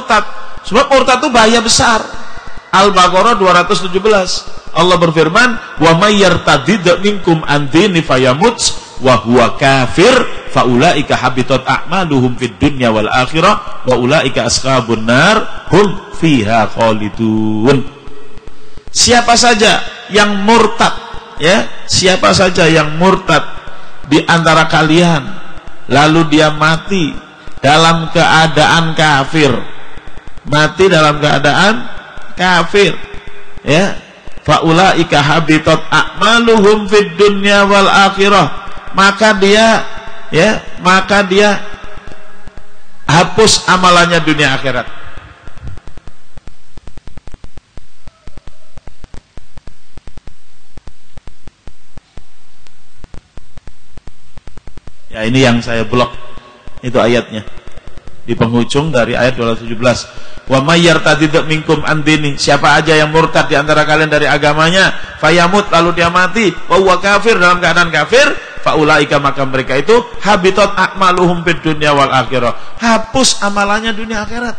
murtad. Sebab murtad itu bahaya besar. Al-Baqarah 217. Allah berfirman, "Wa may yartadid minkum an dini fayamut wa huwa kafir fa ulaika habitat a'maluhum fid dunya wal akhirah wa ulaika ashabun nar hum fiha khalidun." Siapa saja yang murtad, ya, siapa saja yang murtad di antara kalian lalu dia mati dalam keadaan kafir, mati dalam keadaan kafir, ya, faulaika habitat a'maluhum fid dunya wal akhirah, maka dia, ya, maka dia hapus amalannya dunia akhirat. Ya, ini yang saya blok, itu ayatnya di penghujung dari ayat 217. Wa may yartadid minkum an dini, siapa aja yang murtad di antara kalian dari agamanya, fayamut, lalu dia mati, wa huwa kafir, dalam keadaan kafir, faulaika, maka mereka itu habitat a'maluhum fid dunya wal akhirah, hapus amalannya dunia akhirat.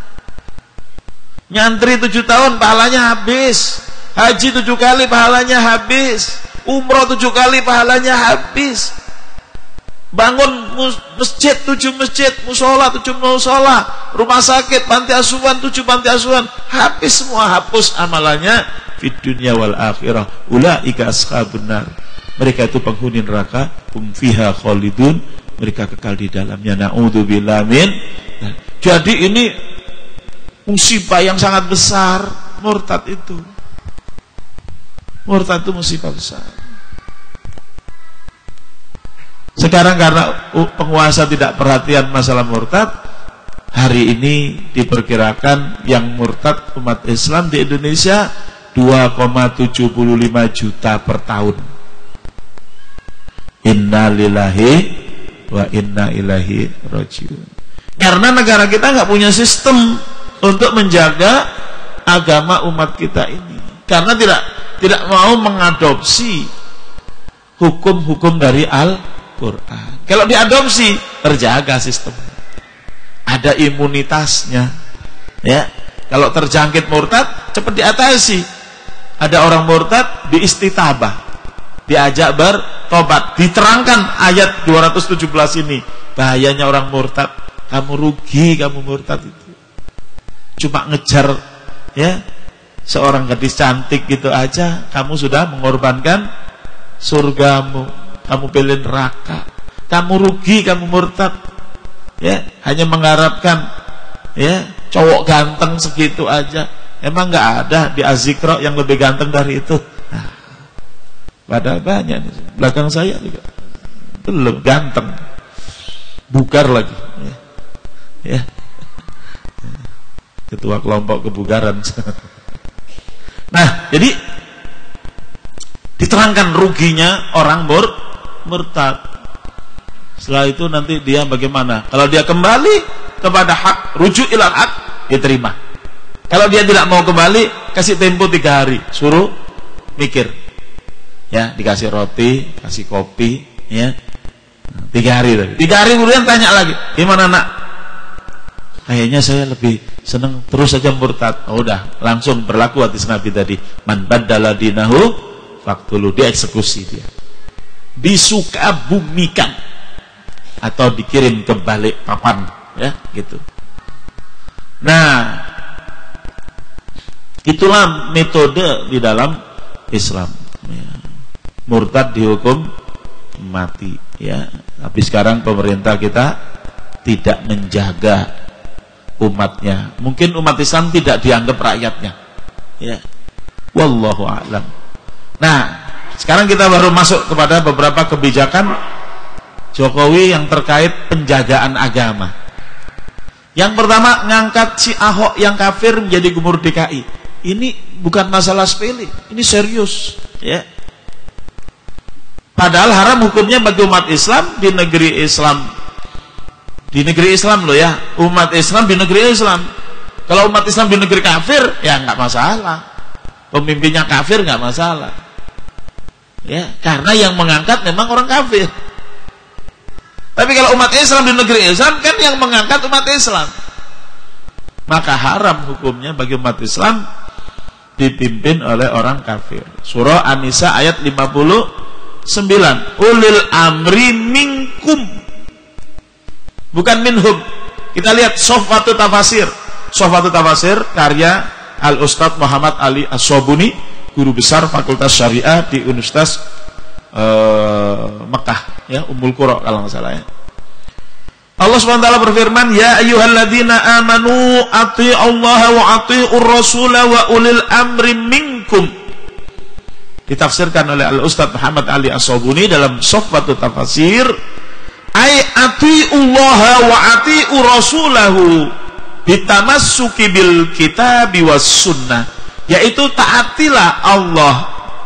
Nyantri 7 tahun pahalanya habis, haji 7 kali pahalanya habis, umroh 7 kali pahalanya habis, bangun masjid 7 masjid, musola 7 musola, rumah sakit, panti asuhan 7 panti asuhan, habis semua, hapus amalannya fid dunya wal akhirah, ulaika ashabun nar, mereka itu penghuni neraka, hum fiha khalidun, mereka kekal di dalamnya. Naudzubillah min. Jadi ini musibah yang sangat besar, murtad itu. Murtad itu musibah besar. Sekarang karena penguasa tidak perhatian masalah murtad, hari ini diperkirakan yang murtad umat Islam di Indonesia 2,75 juta per tahun. Inna lillahi wa inna ilaihi rajiun. Karena negara kita nggak punya sistem untuk menjaga agama umat kita ini. Karena tidak mau mengadopsi hukum-hukum dari Al-Quran. Kalau diadopsi, terjaga sistem. Ada imunitasnya. Ya, kalau terjangkit murtad, cepat diatasi. Ada orang murtad diistitabah, diajak bertobat, diterangkan ayat 217 ini. Bahayanya orang murtad, kamu rugi, kamu murtad itu. Cuma ngejar, ya, seorang gadis cantik gitu aja, kamu sudah mengorbankan surgamu, kamu pilih neraka. Kamu rugi, kamu murtad. Ya, hanya mengharapkan, ya, cowok ganteng segitu aja. Emang nggak ada di Az-Zikra yang lebih ganteng dari itu? Nah, padahal banyak nih. Belakang saya juga belum ganteng, bugar lagi, ya. Ketua kelompok kebugaran. Nah, jadi diterangkan ruginya orang murtad. Setelah itu nanti dia bagaimana? Kalau dia kembali kepada hak, rujuk ilal hak, dia terima. Kalau dia tidak mau kembali, kasih tempo 3 hari, suruh mikir. Ya, dikasih roti, kasih kopi, ya. 3 hari lagi. 3 hari kemudian tanya lagi, gimana nak? Kayaknya saya lebih senang terus saja murtad. Oh, udah, langsung berlaku hadis Nabi tadi. Man baddala dinahu faqtulu, dia eksekusi dia. Disuka bumikan atau dikirim ke balik papan, ya, gitu. Nah, itulah metode di dalam Islam. Ya. Murtad dihukum mati, ya. Tapi sekarang pemerintah kita tidak menjaga umatnya. Mungkin umat Islam tidak dianggap rakyatnya, ya. Wallahu a'lam. Nah, sekarang kita baru masuk kepada beberapa kebijakan Jokowi yang terkait penjagaan agama. Yang pertama, ngangkat si Ahok yang kafir menjadi gubernur DKI. Ini bukan masalah sepele, ini serius, ya. Padahal haram hukumnya bagi umat Islam di negeri Islam. Di negeri Islam loh, ya, umat Islam di negeri Islam. Kalau umat Islam di negeri kafir, ya nggak masalah. Pemimpinnya kafir nggak masalah, ya, karena yang mengangkat memang orang kafir. Tapi kalau umat Islam di negeri Islam, kan yang mengangkat umat Islam. maka haram hukumnya bagi umat Islam dipimpin oleh orang kafir. Surah An-Nisa ayat 59. Ulil amri minkum, bukan minhum. Kita lihat Sofwatu Tafasir. Sofwatu Tafasir karya Al-Ustadz Muhammad Ali As-Sobuni, guru besar Fakultas Syariah di Universitas Mekah, ya, Ummul Qura kalau nggak salah, ya. Allah SWT berfirman, ya ayyuhalladzina amanu ati'ullaha wa ati'ur rasula wa ulil amri minkum. Ditafsirkan oleh Al-Ustadz Muhammad Ali As-Sobuni dalam Sofwatu Tafasir, ay ati'ullaha wa ati'ur rasulahu bitamassuki bil kitabi was sunnah, yaitu taatilah Allah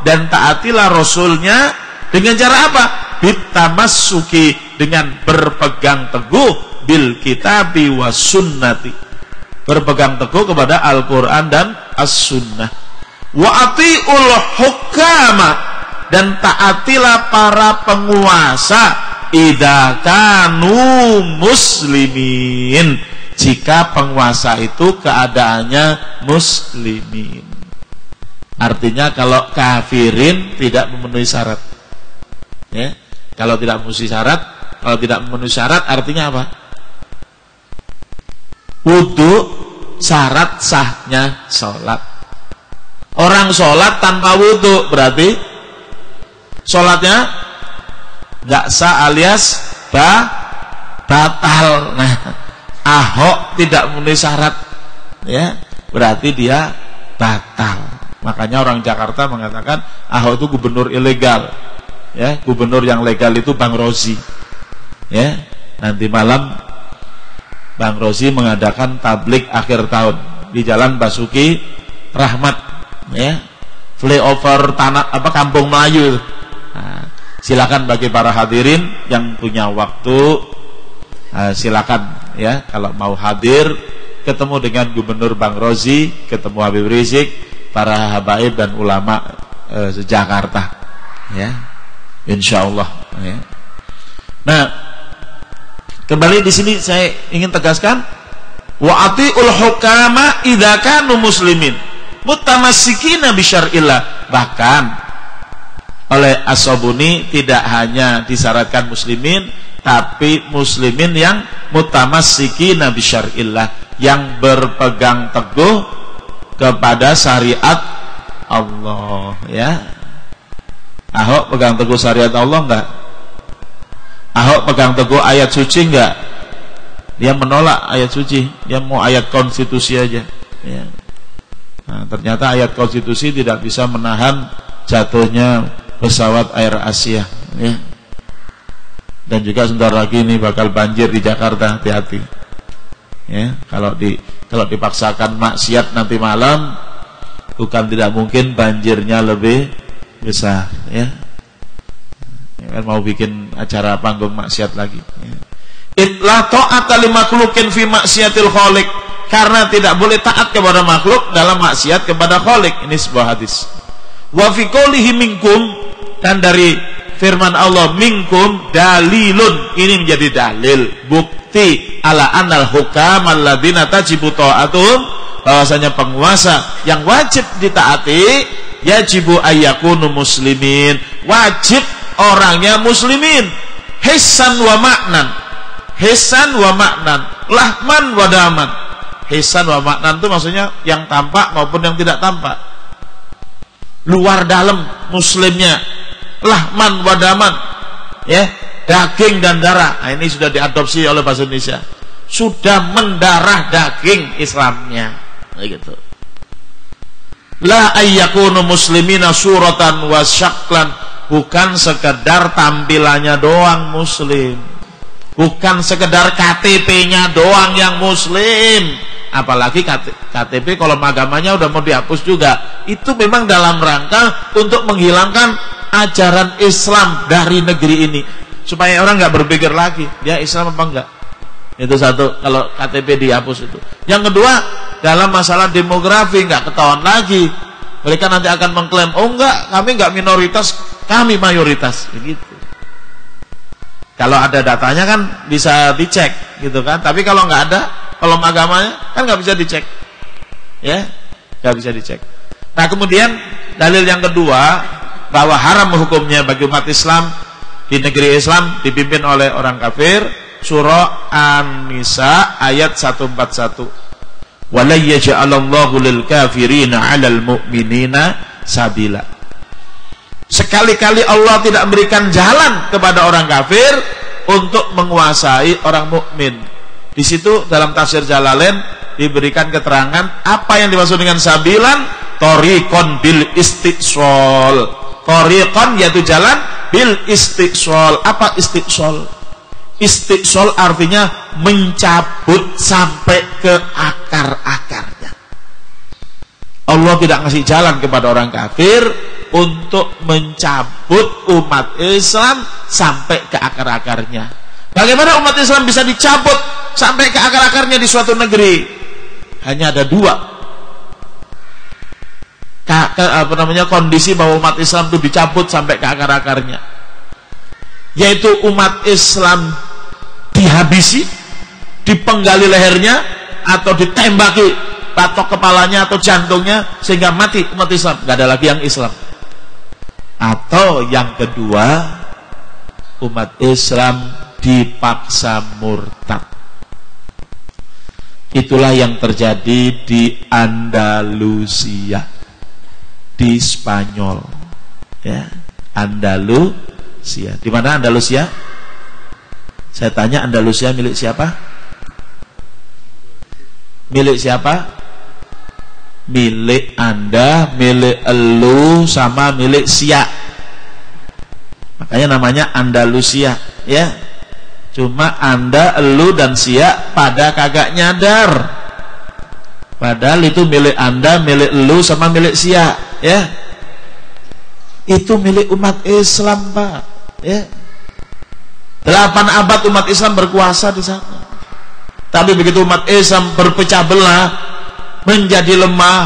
dan taatilah Rasulnya dengan cara apa? Bitamassuki, dengan berpegang teguh bil kitabi was sunnati, berpegang teguh kepada Al-Quran dan As-Sunnah. Wa ati'ul hukama, dan taatilah para penguasa idza kanu muslimin, jika penguasa itu keadaannya muslimin. Artinya kalau kafirin tidak memenuhi syarat, ya. Kalau tidak memenuhi syarat artinya apa? Wudu syarat sahnya sholat. Orang sholat tanpa wudu berarti sholatnya nggak sah alias batal. Nah, Ahok tidak memenuhi syarat, ya, berarti dia batal. Makanya orang Jakarta mengatakan Ahok itu gubernur ilegal. Ya, gubernur yang legal itu Bang Rozi. Ya, nanti malam Bang Rozi mengadakan tablik akhir tahun di Jalan Basuki Rahmat, ya, flyover tanah Kampung Melayu. Nah, silakan bagi para hadirin yang punya waktu, silakan, ya, kalau mau hadir ketemu dengan Gubernur Bang Rozi, ketemu Habib Rizik, para habaib dan ulama se-Jakarta, ya. Insyaallah, ya. Nah, kembali di sini saya ingin tegaskan, wa atiul hukama idza kanu muslimin mutamassikina bi syar'illah. Bahkan oleh As-Sobuni tidak hanya disyaratkan muslimin, tapi muslimin yang mutamassikina bi syar'illah, yang berpegang teguh kepada syariat Allah, ya. Ahok pegang teguh syariat Allah enggak? Ahok pegang teguh ayat suci enggak? Dia menolak ayat suci, dia mau ayat konstitusi aja, ya. Nah, ternyata ayat konstitusi tidak bisa menahan jatuhnya pesawat Air Asia, ya. Dan juga sebentar lagi ini bakal banjir di Jakarta, hati-hati, ya. Kalau dipaksakan maksiat nanti malam, bukan tidak mungkin banjirnya lebih besar, ya. Kan mau bikin acara panggung maksiat lagi, ya. Itla ta'ata li makhluqin fi maksiatil khaliq, karena tidak boleh taat kepada makhluk dalam maksiat kepada khaliq. Ini sebuah hadis. Wa fi qoulihi minkum, dan dari firman Allah minkum dalilun, ini menjadi dalil, bukti ala annal hukam alladzina tajibu ta'atuhum, bahwasanya penguasa yang wajib ditaati yajibu ayyakunu muslimin, wajib orangnya muslimin, hissan wa maknan, hissan wa maknan, lahman wa daman. Hissan wa maknan itu maksudnya yang tampak maupun yang tidak tampak, luar dalam muslimnya, lahman wa daman, ya, daging dan darah. Nah, ini sudah diadopsi oleh bahasa Indonesia, sudah mendarah daging Islamnya, gitu. La ayyakunu muslimina suratan wa syaklan, bukan sekedar tampilannya doang muslim, bukan sekedar KTP-nya doang yang muslim. Apalagi KTP kalau agamanya udah mau dihapus juga, itu memang dalam rangka untuk menghilangkan ajaran Islam dari negeri ini, supaya orang nggak berpikir lagi dia Islam apa enggak. Itu satu, kalau KTP dihapus itu. Yang kedua, dalam masalah demografi nggak ketahuan lagi. Mereka nanti akan mengklaim, oh enggak, kami nggak minoritas, kami mayoritas, begitu. Kalau ada datanya kan bisa dicek, gitu kan. Tapi kalau nggak ada, kolom agamanya, kan nggak bisa dicek, ya, nggak bisa dicek. Nah kemudian dalil yang kedua bahwa haram hukumnya bagi umat Islam di negeri Islam dipimpin oleh orang kafir, surah An-Nisa ayat 141. Wala yaj'alallahu lil kafirina 'alal mu'minina sabila. Sekali-kali Allah tidak memberikan jalan kepada orang kafir untuk menguasai orang mukmin. Di situ dalam tafsir Jalalain diberikan keterangan apa yang dimaksud dengan sabilan, thariqon bil istiqsal. Thariqon yaitu jalan, bil istiqsal. Apa istiqsal? Istiqsal artinya mencabut sampai ke akar-akarnya. Allah tidak ngasih jalan kepada orang kafir untuk mencabut umat Islam sampai ke akar-akarnya. Bagaimana umat Islam bisa dicabut sampai ke akar-akarnya di suatu negeri? Hanya ada dua kondisi bahwa umat Islam itu dicabut sampai ke akar-akarnya, yaitu umat Islam dihabisi, dipenggali lehernya, atau ditembaki patok kepalanya atau jantungnya sehingga mati umat Islam, nggak ada lagi yang Islam. Atau yang kedua, umat Islam dipaksa murtad. Itulah yang terjadi di Andalusia, di Spanyol, ya, Andalusia. Di mana Andalusia? Saya tanya, Andalusia milik siapa? Milik siapa? Milik Anda, milik elu, sama milik Sia. Makanya namanya Andalusia, ya. Cuma Anda, elu, dan Sia pada kagak nyadar. Padahal itu milik Anda, milik elu, sama milik Sia, ya. Itu milik umat Islam, Pak, ya. 8 abad umat Islam berkuasa di sana. Tapi begitu umat Islam berpecah belah, menjadi lemah,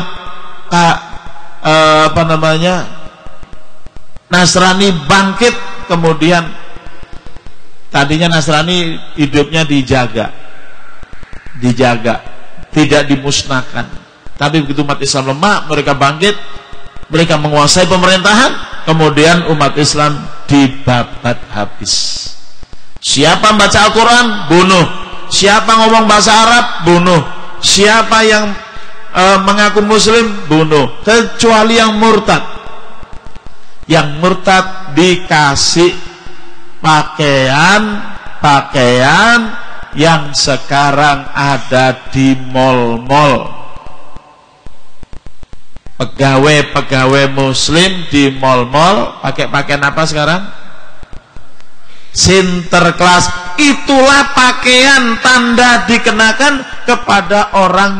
Nasrani bangkit, kemudian tadinya Nasrani hidupnya dijaga, tidak dimusnahkan. Tapi begitu umat Islam lemah, mereka bangkit, mereka menguasai pemerintahan, kemudian umat Islam dibabat habis. Siapa baca Al-Quran, bunuh. Siapa ngomong bahasa Arab, bunuh. Siapa yang mengaku muslim, bunuh. Kecuali yang murtad. Yang murtad dikasih pakaian yang sekarang ada di mal-mal. Pegawai-pegawai muslim di mal-mal pakai pakaian apa sekarang? Sinterklas. Itulah pakaian tanda dikenakan kepada orang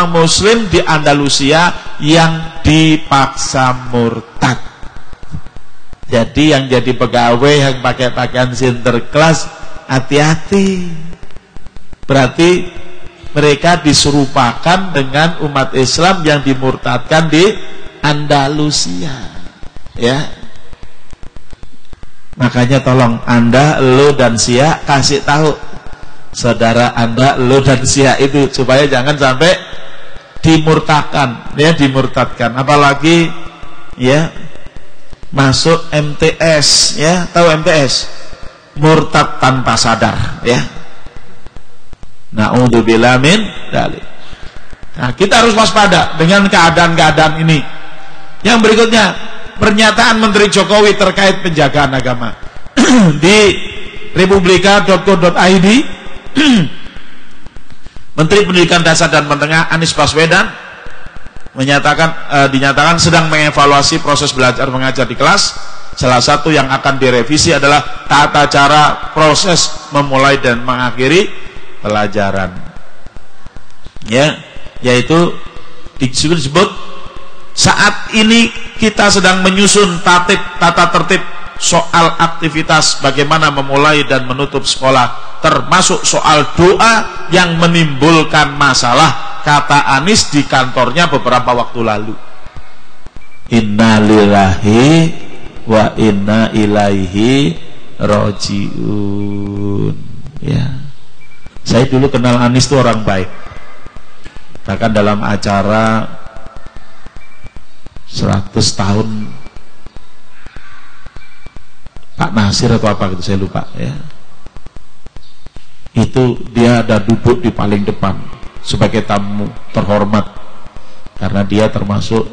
muslim di Andalusia yang dipaksa murtad. Jadi yang jadi pegawai yang pakai pakaian Sinterklas, hati-hati. Berarti mereka diserupakan dengan umat Islam yang dimurtadkan di Andalusia, ya. Makanya tolong Anda, lo, dan Sia kasih tahu saudara Anda, lo, dan Sia itu supaya jangan sampai dimurtadkan, ya, dimurtadkan. Apalagi, ya, masuk MTS, ya, tahu MTS? Murtad tanpa sadar, ya. Na'udzubillah min dzalik. Nah, kita harus waspada dengan keadaan-keadaan ini. Yang berikutnya, pernyataan Menteri Jokowi terkait penjagaan agama di republika.co.id. Menteri Pendidikan Dasar dan Menengah Anies Baswedan dinyatakan sedang mengevaluasi proses belajar mengajar di kelas. Salah satu yang akan direvisi adalah tata cara proses memulai dan mengakhiri pelajaran, ya, yaitu disebut saat ini kita sedang menyusun tata tertib soal aktivitas bagaimana memulai dan menutup sekolah, termasuk soal doa yang menimbulkan masalah, kata Anies di kantornya beberapa waktu lalu. Innalillahi wa inna ilaihi rajiun, ya. Saya dulu kenal Anis itu orang baik. Bahkan dalam acara 100 tahun Pak Nasir atau apa gitu, saya lupa ya. Itu dia ada duduk di paling depan sebagai tamu terhormat, karena dia termasuk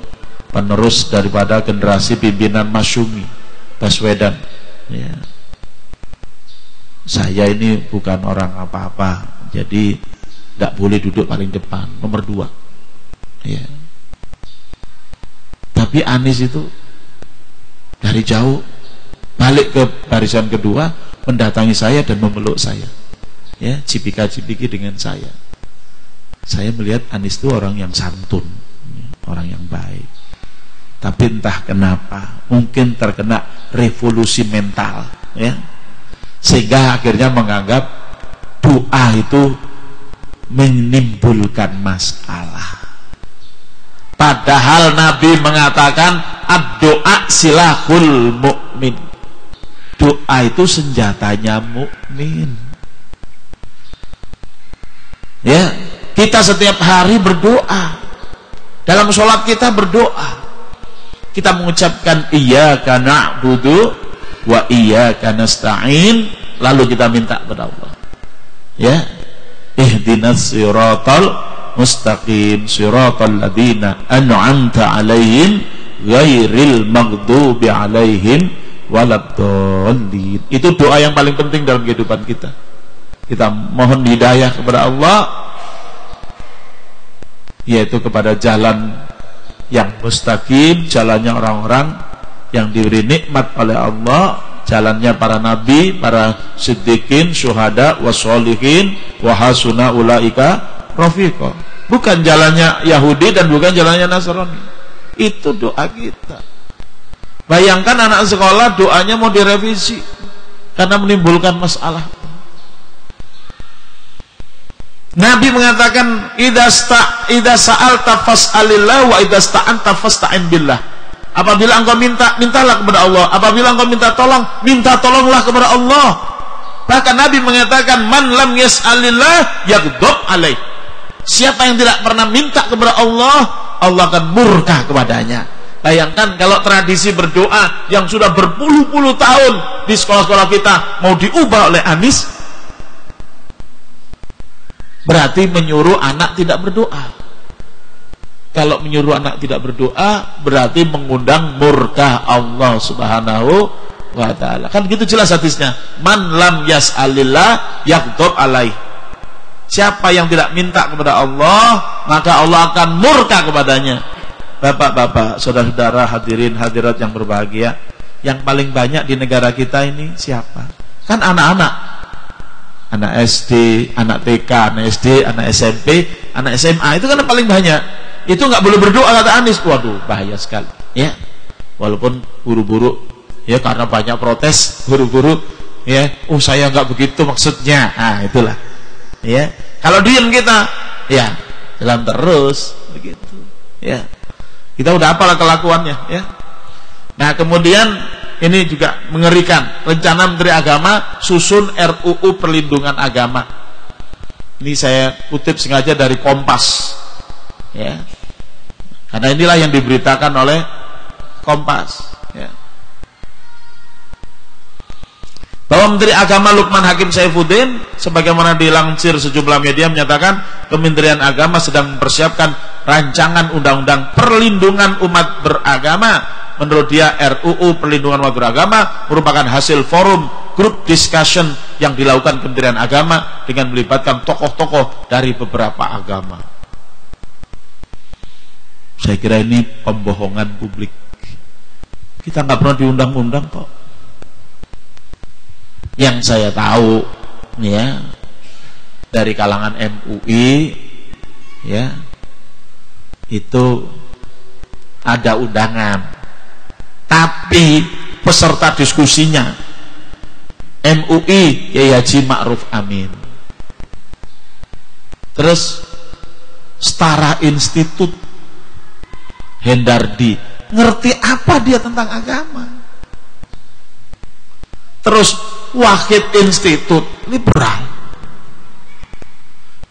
penerus daripada generasi pimpinan Masyumi Baswedan ya. Saya ini bukan orang apa-apa, jadi tidak boleh duduk paling depan, nomor 2 ya. Tapi Anis itu dari jauh balik ke barisan kedua, mendatangi saya dan memeluk saya ya, cipika-cipiki dengan saya. Saya melihat Anis itu orang yang santun, orang yang baik. Tapi entah kenapa, mungkin terkena revolusi mental ya, sehingga akhirnya menganggap doa itu menimbulkan masalah. Padahal Nabi mengatakan ad-doa silahul mukmin. Doa itu senjatanya mukmin. Ya, kita setiap hari berdoa. Dalam sholat kita berdoa. Kita mengucapkan iyyaka na'budu wa iyyaka nasta'in, lalu kita minta kepada Allah. Ya, ihdinas siratal mustaqim siratal ladzina an'amta 'alaihim ghairil maghdubi 'alaihim waladdallin. Itu doa yang paling penting dalam kehidupan kita. Kita mohon hidayah kepada Allah, yaitu kepada jalan yang mustaqim, jalannya orang-orang yang diberi nikmat oleh Allah, jalannya para nabi, para siddiqin, syuhada, wassolihin, wahasuna ulaika rafiqa. Bukan jalannya Yahudi dan bukan jalannya Nasrani. Itu doa kita. Bayangkan anak sekolah doanya mau direvisi karena menimbulkan masalah. Nabi mengatakan idza sa'alta fas'alillah wa idza sta'anta fasta'in billah. Apabila engkau minta, mintalah kepada Allah. Apabila engkau minta tolong, minta tolonglah kepada Allah. Bahkan Nabi mengatakan man lam yas'alillah yaghdab alaih. Siapa yang tidak pernah minta kepada Allah, Allah akan murka kepadanya. Bayangkan kalau tradisi berdoa yang sudah berpuluh-puluh tahun di sekolah-sekolah kita mau diubah oleh Anis, berarti menyuruh anak tidak berdoa. Kalau menyuruh anak tidak berdoa, berarti mengundang murka Allah Subhanahu wa ta'ala. Kan gitu jelas hadisnya. Man lam yas'alillah yaghdab alaih. Siapa yang tidak minta kepada Allah, maka Allah akan murka kepadanya. Bapak-bapak, saudara-saudara, hadirin hadirat yang berbahagia, yang paling banyak di negara kita ini siapa? Kan anak-anak. Anak SD, anak TK, anak SD, anak SMP, anak SMA, itu kan yang paling banyak. Itu nggak boleh berdoa kata Anis. Waduh, bahaya sekali ya. Walaupun guru-guru ya, karena banyak protes guru-guru ya, saya nggak begitu maksudnya. Nah, itulah ya. Kalau diem kita ya jalan terus begitu ya. Kita udah apalah kelakuannya ya. Nah, kemudian ini juga mengerikan, rencana Menteri Agama susun RUU perlindungan agama. Ini saya kutip sengaja dari Kompas ya, karena inilah yang diberitakan oleh Kompas ya. Bahwa Menteri Agama Lukman Hakim Saifuddin, sebagaimana dilansir sejumlah media, menyatakan Kementerian Agama sedang mempersiapkan rancangan undang-undang perlindungan umat beragama. Menurut dia, RUU perlindungan umat beragama merupakan hasil forum group discussion yang dilakukan Kementerian Agama dengan melibatkan tokoh-tokoh dari beberapa agama. Saya kira ini pembohongan publik. Kita nggak pernah diundang-undang kok. Yang saya tahu ya, dari kalangan MUI ya, itu ada undangan. Tapi peserta diskusinya MUI Kiai Haji Ma'ruf Amin. Terus Setara Institut Hendardi, ngerti apa dia tentang agama? Terus Wahid Institut liberal,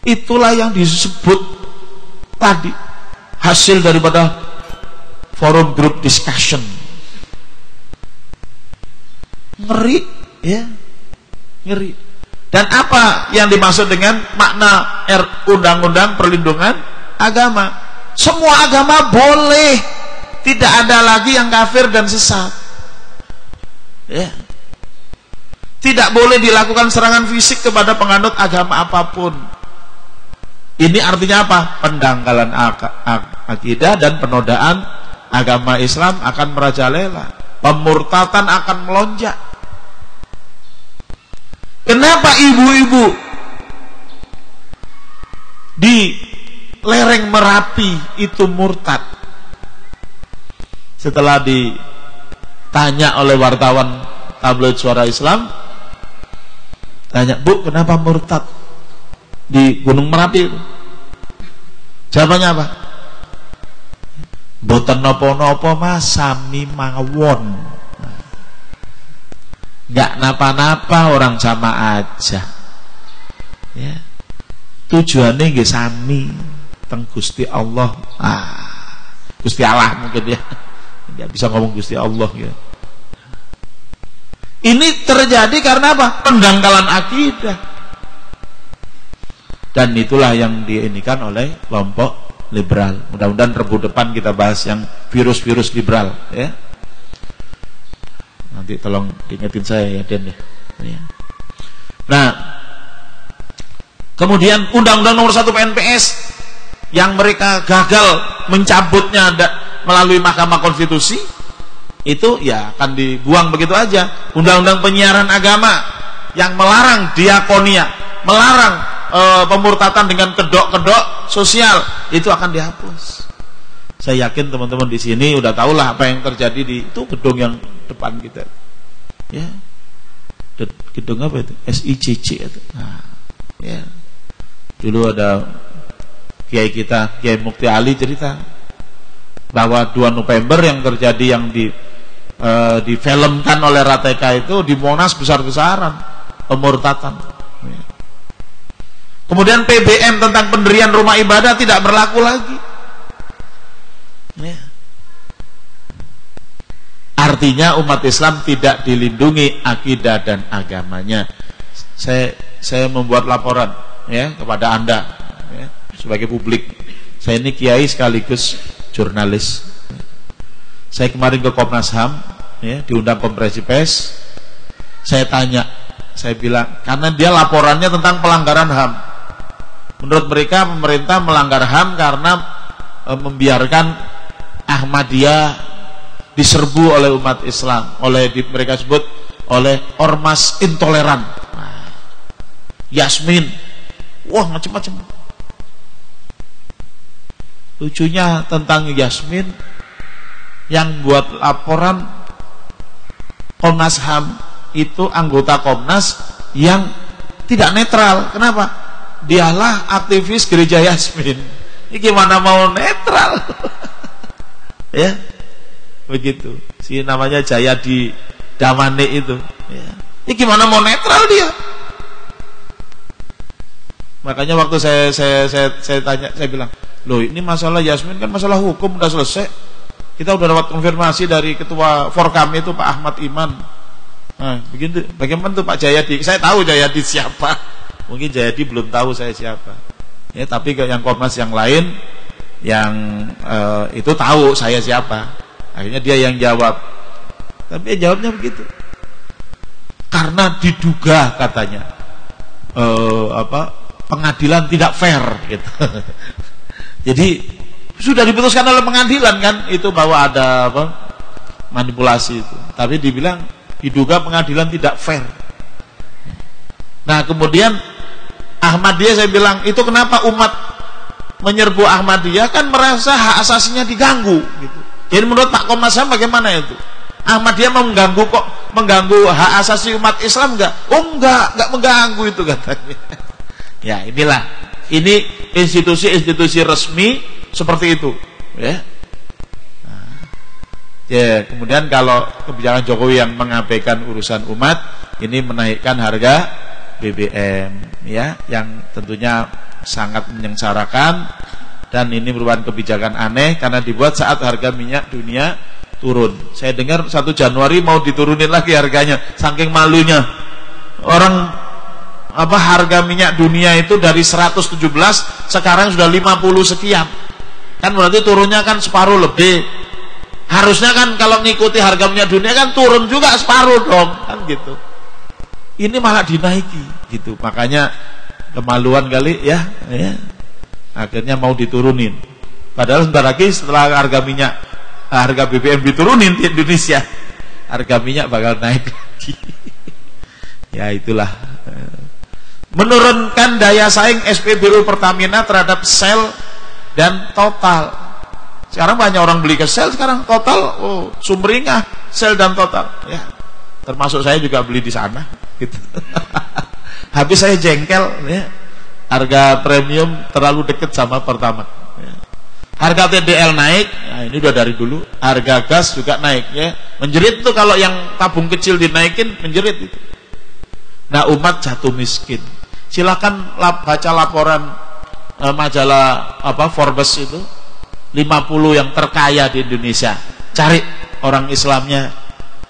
Itulah yang disebut tadi hasil daripada forum group discussion. Ngeri, ya, ngeri. Dan apa yang dimaksud dengan makna undang-undang perlindungan agama? Semua agama boleh, tidak ada lagi yang kafir dan sesat. Ya. Tidak boleh dilakukan serangan fisik kepada penganut agama apapun. Ini artinya apa? Pendangkalan akidah dan penodaan agama Islam akan merajalela. Pemurtatan akan melonjak. Kenapa ibu-ibu di lereng Merapi itu murtad? Setelah ditanya oleh wartawan tabloid Suara Islam, tanya, Bu, kenapa murtad di Gunung Merapi itu? Jawabannya apa? Boten nopo-nopo mas, sami mawon. Nggak napa-napa, orang sama aja. Ya. Tujuannya nggih sami teng Gusti Allah. Gusti Allah mungkin ya. Nggak bisa ngomong Gusti Allah ya. Ini terjadi karena apa? Pendangkalan akidah. Dan itulah yang diinikan oleh kelompok liberal. Mudah-mudahan Rebu depan kita bahas yang virus-virus liberal ya. Nanti tolong diingetin saya ya Den ya. Nah, kemudian Undang-Undang Nomor 1 PNPS yang mereka gagal mencabutnya melalui Mahkamah Konstitusi, itu ya akan dibuang begitu aja. Undang-Undang Penyiaran Agama yang melarang diakonia, melarang pemurtatan dengan kedok-kedok sosial, itu akan dihapus. Saya yakin teman-teman di sini udah tahu lah apa yang terjadi di itu gedung yang depan kita. Ya. Gedung apa itu? SICC itu. Nah, ya. Dulu ada kiai kita, Kiai Mukti Ali cerita bahwa 2 November yang terjadi yang difilmkan oleh Rateka itu di Monas besar-besaran pemurtatan. Ya. Kemudian PBM tentang pendirian rumah ibadah tidak berlaku lagi. Ya. Artinya umat Islam tidak dilindungi akidah dan agamanya. Saya membuat laporan ya kepada Anda ya, sebagai publik. Saya ini kiai sekaligus jurnalis. Saya kemarin ke Komnas HAM ya, diundang konferensi pers. Saya tanya, saya bilang karena dia laporannya tentang pelanggaran HAM. Menurut mereka pemerintah melanggar HAM karena membiarkan Ahmadiyah diserbu oleh umat Islam, oleh mereka sebut oleh ormas intoleran. Nah, Yasmin, wah macam-macam. Lucunya tentang Yasmin yang buat laporan Komnas HAM itu anggota Komnas yang tidak netral. Kenapa? Dialah aktivis gereja Yasmin. Ini gimana mau netral? Ya, begitu. Si namanya Jayadi Damane itu. Ya. Ini gimana mau netral dia? Makanya waktu saya tanya, saya bilang, loh ini masalah Yasmin kan masalah hukum udah selesai. Kita udah dapat konfirmasi dari ketua Forkam itu Pak Ahmad Iman. Nah, begitu. Bagaimana tuh Pak Jayadi? Saya tahu Jayadi siapa. Mungkin Jayadi belum tahu saya siapa. Ya, tapi yang Komnas yang lain yang itu tahu saya siapa. Akhirnya dia yang jawab. Tapi jawabnya begitu. Karena diduga katanya pengadilan tidak fair gitu. Jadi sudah diputuskan oleh pengadilan kan itu bahwa ada manipulasi itu. Tapi dibilang diduga pengadilan tidak fair. Nah, kemudian Ahmadiyah saya bilang, itu kenapa umat menyerbu Ahmadiyah kan merasa hak asasinya diganggu gitu. Jadi menurut Pak Komnas HAM bagaimana itu? Ahmadiyah mengganggu hak asasi umat Islam enggak? Oh enggak mengganggu itu katanya. Ya, inilah. Ini institusi-institusi resmi seperti itu, ya. Nah, ya, kemudian kalau kebijakan Jokowi yang mengabaikan urusan umat, ini menaikkan harga BBM. ya, yang tentunya sangat menyengsarakan, dan ini merupakan kebijakan aneh karena dibuat saat harga minyak dunia turun. Saya dengar 1 Januari mau diturunin lagi harganya, saking malunya orang. Harga minyak dunia itu dari 117 sekarang sudah 50 sekian, kan berarti turunnya kan separuh lebih. Harusnya kan kalau ngikuti harga minyak dunia kan turun juga separuh dong, kan gitu. Ini malah dinaiki gitu. Makanya kemaluan kali ya. Akhirnya mau diturunin. Padahal sebentar lagi setelah harga BBM diturunin di Indonesia, harga minyak bakal naik lagi. Ya itulah. Menurunkan daya saing SPBU Pertamina terhadap Shell dan Total. Sekarang banyak orang beli ke Shell, sekarang Total, sumringah Shell dan Total, ya. Termasuk saya juga beli di sana, gitu. Habis saya jengkel, ya. Harga premium terlalu dekat sama Pertamax. Ya. Harga TDL naik, nah ini udah dari dulu. Harga gas juga naik, ya. Menjerit tuh kalau yang tabung kecil dinaikin, menjerit itu. Nah, umat jatuh miskin. Silakan baca laporan majalah Forbes itu. 50 yang terkaya di Indonesia, cari orang Islamnya,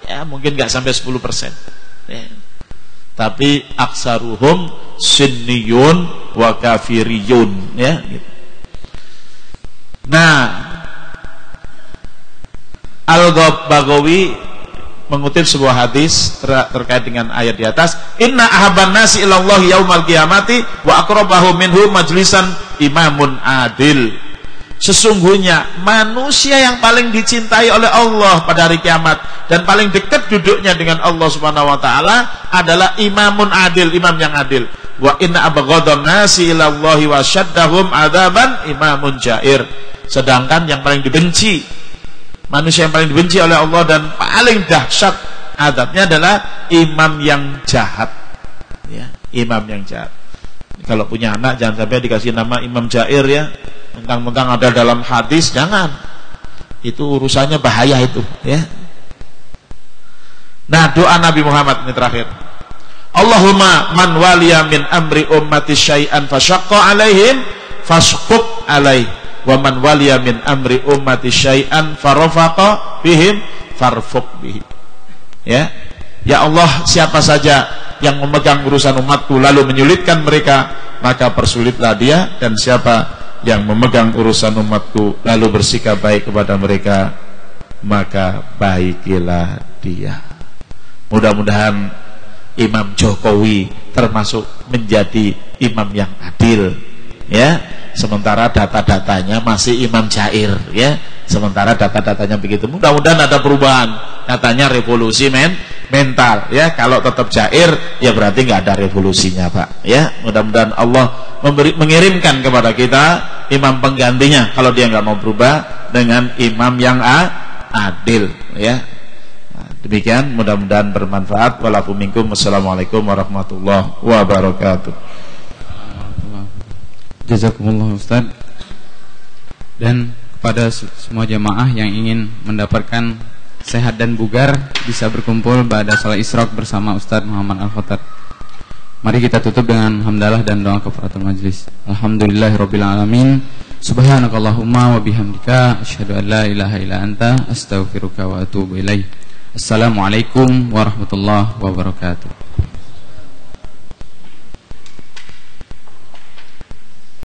ya mungkin nggak sampai 10%, ya. Tapi aksaruhum sunniyun wa kafiriyun, ya. Gitu. Nah, Al-Baghawi mengutip sebuah hadis terkait dengan ayat di atas, inna ahabban nasi ilallahi yaumal qiyamati wa aqrabahu minhu majlisan imamun adil. Sesungguhnya manusia yang paling dicintai oleh Allah pada hari kiamat dan paling dekat duduknya dengan Allah Subhanahu wa taala adalah imamun adil, imam yang adil. Wa inna abghadhan nasi ilallahi wa syaddahum adzaban imamun jair. Sedangkan yang paling dibenci, manusia yang paling dibenci oleh Allah dan paling dahsyat adabnya adalah imam yang jahat, ya, imam yang jahat. Kalau punya anak jangan sampai dikasih nama imam jair, ya. Mentang-mentang ada dalam hadis, jangan. Itu urusannya bahaya itu, ya. Nah, doa Nabi Muhammad ini terakhir. Allahumma man waliya min amri ummati syai'an fasyaqqa alaihim fasquq alaih, wa man waliya min amri ummati syai'an farafaqa bihim farfuq bihi. Ya. Ya Allah, siapa saja yang memegang urusan umatku lalu menyulitkan mereka, maka persulitlah dia, dan siapa yang memegang urusan umatku lalu bersikap baik kepada mereka, maka baikilah dia. Mudah-mudahan Imam Jokowi termasuk menjadi imam yang adil, ya. Sementara data-datanya masih imam jair, ya. Sementara data-datanya begitu. Mudah-mudahan ada perubahan. Katanya revolusi mental, ya. Kalau tetap jair, ya berarti nggak ada revolusinya, Pak, ya. Mudah-mudahan Allah mengirimkan kepada kita imam penggantinya kalau dia nggak mau berubah, dengan imam yang adil, ya. Nah, demikian, mudah-mudahan bermanfaat. Walafu minkum. Wassalamualaikum warahmatullahi wabarakatuh. Jazakumullah Ustaz. Dan kepada semua jamaah yang ingin mendapatkan sehat dan bugar, bisa berkumpul pada salat Isyraq bersama Ustaz Muhammad Al-Khattab. Mari kita tutup dengan hamdalah dan doa kafaratul majlis. Alhamdulillahirabbil alamin. Subhanakallahumma wa bihamdika asyhadu an la ilaha illa anta astaghfiruka wa atubu ilaik. Assalamualaikum warahmatullahi wabarakatuh.